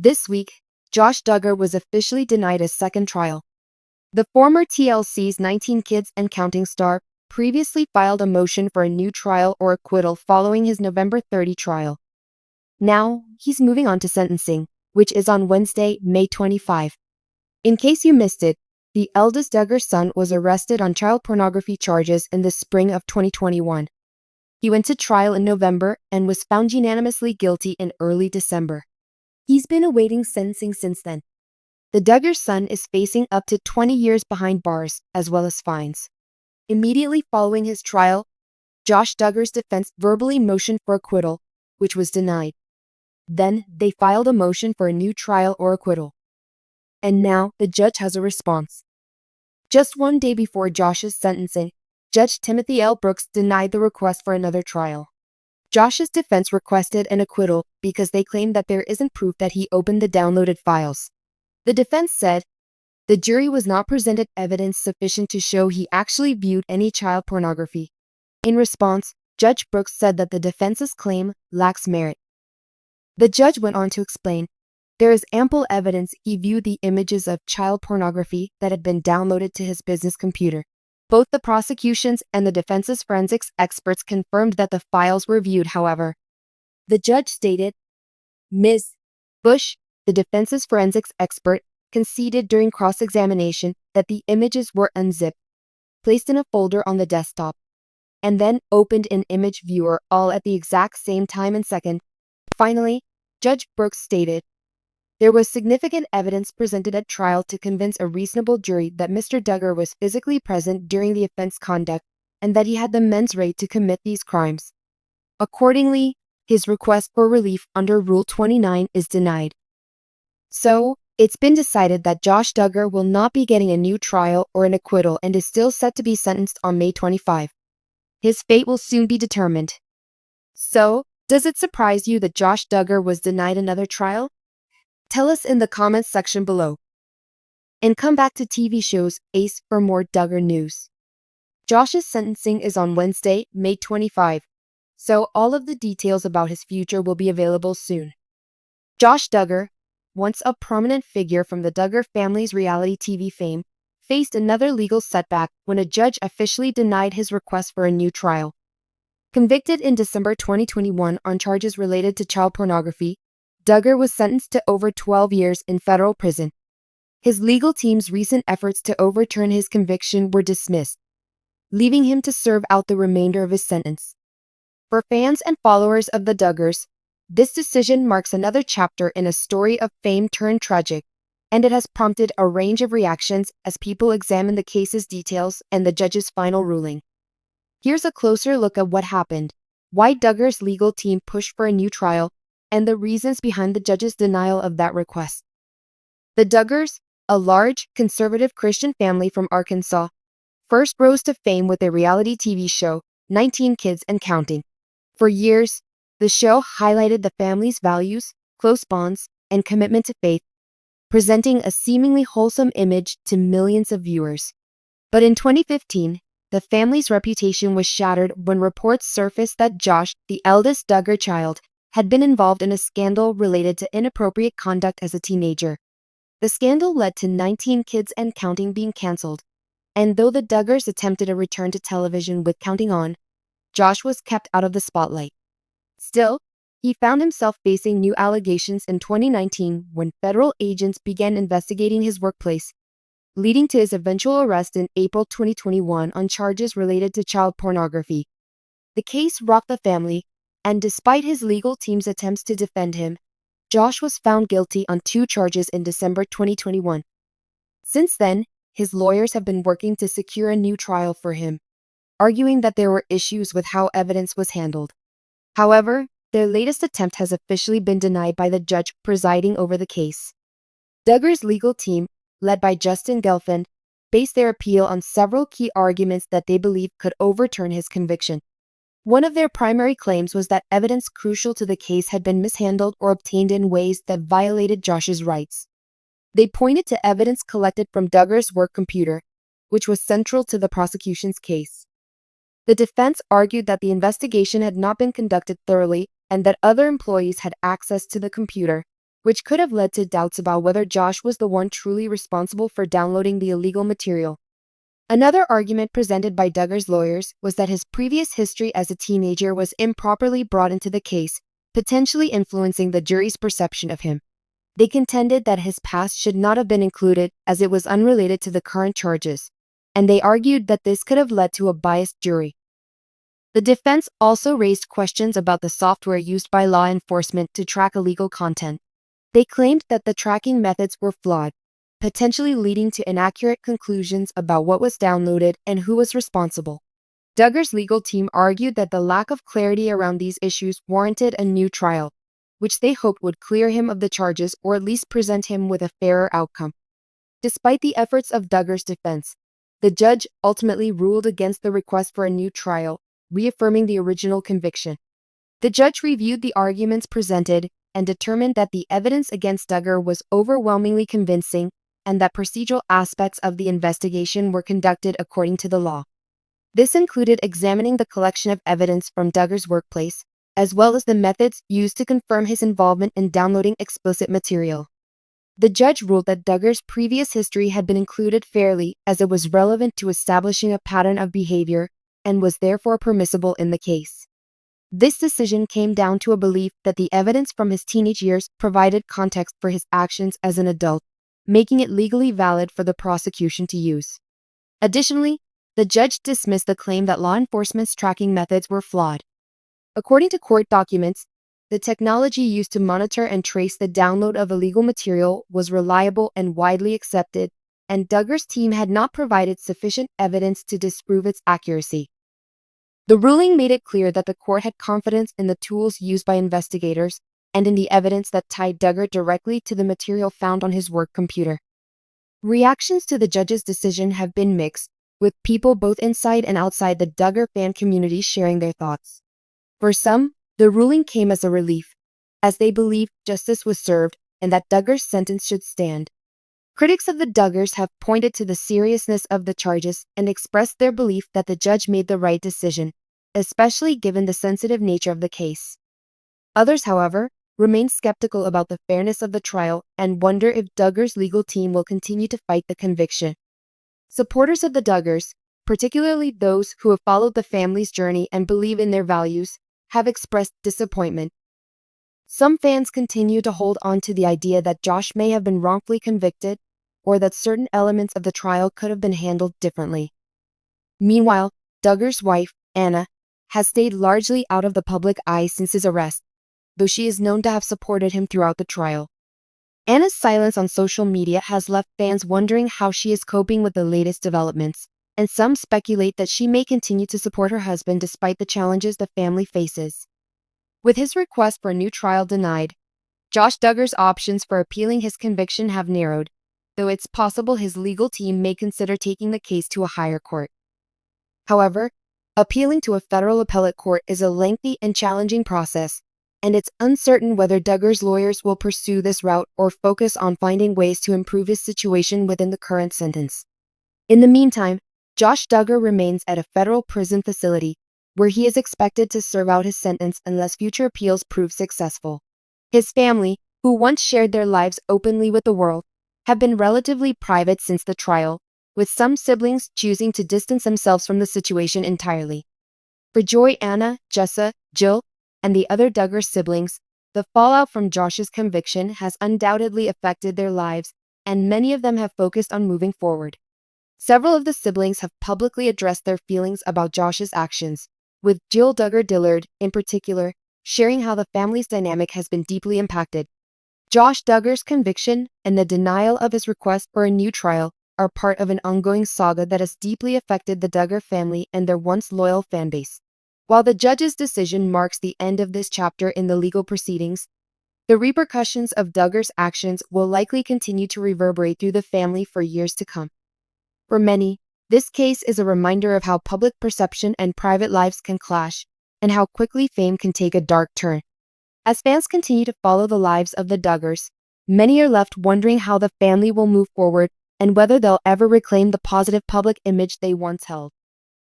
This week, Josh Duggar was officially denied his second trial. The former TLC's 19 Kids and Counting star previously filed a motion for a new trial or acquittal following his November 30 trial. Now, he's moving on to sentencing, which is on Wednesday, May 25. In case you missed it, the eldest Duggar son was arrested on child pornography charges in the spring of 2021. He went to trial in November and was found unanimously guilty in early December. He's been awaiting sentencing since then. The Duggar son is facing up to 20 years behind bars, as well as fines. Immediately following his trial, Josh Duggar's defense verbally motioned for acquittal, which was denied. Then they filed a motion for a new trial or acquittal. And now the judge has a response. Just one day before Josh's sentencing, Judge Timothy L. Brooks denied the request for another trial. Josh's defense requested an acquittal because they claimed that there isn't proof that he opened the downloaded files. The defense said the jury was not presented evidence sufficient to show he actually viewed any child pornography. In response, Judge Brooks said that the defense's claim lacks merit. The judge went on to explain, there is ample evidence he viewed the images of child pornography that had been downloaded to his business computer. Both the prosecution's and the defense's forensics experts confirmed that the files were viewed, however. The judge stated, Ms. Bush, the defense's forensics expert, conceded during cross-examination that the images were unzipped, placed in a folder on the desktop, and then opened in Image Viewer all at the exact same time and second. Finally, Judge Brooks stated, there was significant evidence presented at trial to convince a reasonable jury that Mr. Duggar was physically present during the offense conduct and that he had the mens rea to commit these crimes. Accordingly, his request for relief under Rule 29 is denied. So, it's been decided that Josh Duggar will not be getting a new trial or an acquittal and is still set to be sentenced on May 25. His fate will soon be determined. So, does it surprise you that Josh Duggar was denied another trial? Tell us in the comments section below. And come back to TV shows Ace for more Duggar news. Josh's sentencing is on Wednesday, May 25, so all of the details about his future will be available soon. Josh Duggar, once a prominent figure from the Duggar family's reality TV fame, faced another legal setback when a judge officially denied his request for a new trial. Convicted in December 2021 on charges related to child pornography, Duggar was sentenced to over 12 years in federal prison. His legal team's recent efforts to overturn his conviction were dismissed, leaving him to serve out the remainder of his sentence. For fans and followers of the Duggars, this decision marks another chapter in a story of fame turned tragic, and it has prompted a range of reactions as people examine the case's details and the judge's final ruling. Here's a closer look at what happened, why Duggar's legal team pushed for a new trial, and the reasons behind the judge's denial of that request. The Duggars, a large, conservative Christian family from Arkansas, first rose to fame with their reality TV show, 19 Kids and Counting. For years, the show highlighted the family's values, close bonds, and commitment to faith, presenting a seemingly wholesome image to millions of viewers. But in 2015, the family's reputation was shattered when reports surfaced that Josh, the eldest Duggar child, had been involved in a scandal related to inappropriate conduct as a teenager. The scandal led to 19 Kids and Counting being canceled, and though the Duggars attempted a return to television with Counting On, Josh was kept out of the spotlight. Still, he found himself facing new allegations in 2019 when federal agents began investigating his workplace, leading to his eventual arrest in April 2021 on charges related to child pornography. The case rocked the family, and despite his legal team's attempts to defend him, Josh was found guilty on 2 charges in December 2021. Since then, his lawyers have been working to secure a new trial for him, arguing that there were issues with how evidence was handled. However, their latest attempt has officially been denied by the judge presiding over the case. Duggar's legal team, led by Justin Gelfand, based their appeal on several key arguments that they believe could overturn his conviction. One of their primary claims was that evidence crucial to the case had been mishandled or obtained in ways that violated Josh's rights. They pointed to evidence collected from Duggar's work computer, which was central to the prosecution's case. The defense argued that the investigation had not been conducted thoroughly and that other employees had access to the computer, which could have led to doubts about whether Josh was the one truly responsible for downloading the illegal material. Another argument presented by Duggar's lawyers was that his previous history as a teenager was improperly brought into the case, potentially influencing the jury's perception of him. They contended that his past should not have been included as it was unrelated to the current charges, and they argued that this could have led to a biased jury. The defense also raised questions about the software used by law enforcement to track illegal content. They claimed that the tracking methods were flawed, potentially leading to inaccurate conclusions about what was downloaded and who was responsible. Duggar's legal team argued that the lack of clarity around these issues warranted a new trial, which they hoped would clear him of the charges or at least present him with a fairer outcome. Despite the efforts of Duggar's defense, the judge ultimately ruled against the request for a new trial, reaffirming the original conviction. The judge reviewed the arguments presented and determined that the evidence against Duggar was overwhelmingly convincing and that procedural aspects of the investigation were conducted according to the law. This included examining the collection of evidence from Duggar's workplace, as well as the methods used to confirm his involvement in downloading explicit material. The judge ruled that Duggar's previous history had been included fairly as it was relevant to establishing a pattern of behavior and was therefore permissible in the case. This decision came down to a belief that the evidence from his teenage years provided context for his actions as an adult, making it legally valid for the prosecution to use. Additionally, the judge dismissed the claim that law enforcement's tracking methods were flawed. According to court documents, the technology used to monitor and trace the download of illegal material was reliable and widely accepted, and Duggar's team had not provided sufficient evidence to disprove its accuracy. The ruling made it clear that the court had confidence in the tools used by investigators and in the evidence that tied Duggar directly to the material found on his work computer. Reactions to the judge's decision have been mixed, with people both inside and outside the Duggar fan community sharing their thoughts. For some, the ruling came as a relief, as they believed justice was served and that Duggar's sentence should stand. Critics of the Duggars have pointed to the seriousness of the charges and expressed their belief that the judge made the right decision, especially given the sensitive nature of the case. Others, however, remain skeptical about the fairness of the trial and wonder if Duggar's legal team will continue to fight the conviction. Supporters of the Duggars, particularly those who have followed the family's journey and believe in their values, have expressed disappointment. Some fans continue to hold on to the idea that Josh may have been wrongfully convicted or that certain elements of the trial could have been handled differently. Meanwhile, Duggar's wife, Anna, has stayed largely out of the public eye since his arrest, though she is known to have supported him throughout the trial. Anna's silence on social media has left fans wondering how she is coping with the latest developments, and some speculate that she may continue to support her husband despite the challenges the family faces. With his request for a new trial denied, Josh Duggar's options for appealing his conviction have narrowed, though it's possible his legal team may consider taking the case to a higher court. However, appealing to a federal appellate court is a lengthy and challenging process, and it's uncertain whether Duggar's lawyers will pursue this route or focus on finding ways to improve his situation within the current sentence. In the meantime, Josh Duggar remains at a federal prison facility, where he is expected to serve out his sentence unless future appeals prove successful. His family, who once shared their lives openly with the world, have been relatively private since the trial, with some siblings choosing to distance themselves from the situation entirely. For Joy, Anna, Jessa, Jill, and the other Duggar siblings, the fallout from Josh's conviction has undoubtedly affected their lives, and many of them have focused on moving forward. Several of the siblings have publicly addressed their feelings about Josh's actions, with Jill Duggar Dillard, in particular, sharing how the family's dynamic has been deeply impacted. Josh Duggar's conviction and the denial of his request for a new trial are part of an ongoing saga that has deeply affected the Duggar family and their once loyal fanbase. While the judge's decision marks the end of this chapter in the legal proceedings, the repercussions of Duggar's actions will likely continue to reverberate through the family for years to come. For many, this case is a reminder of how public perception and private lives can clash, and how quickly fame can take a dark turn. As fans continue to follow the lives of the Duggars, many are left wondering how the family will move forward and whether they'll ever reclaim the positive public image they once held.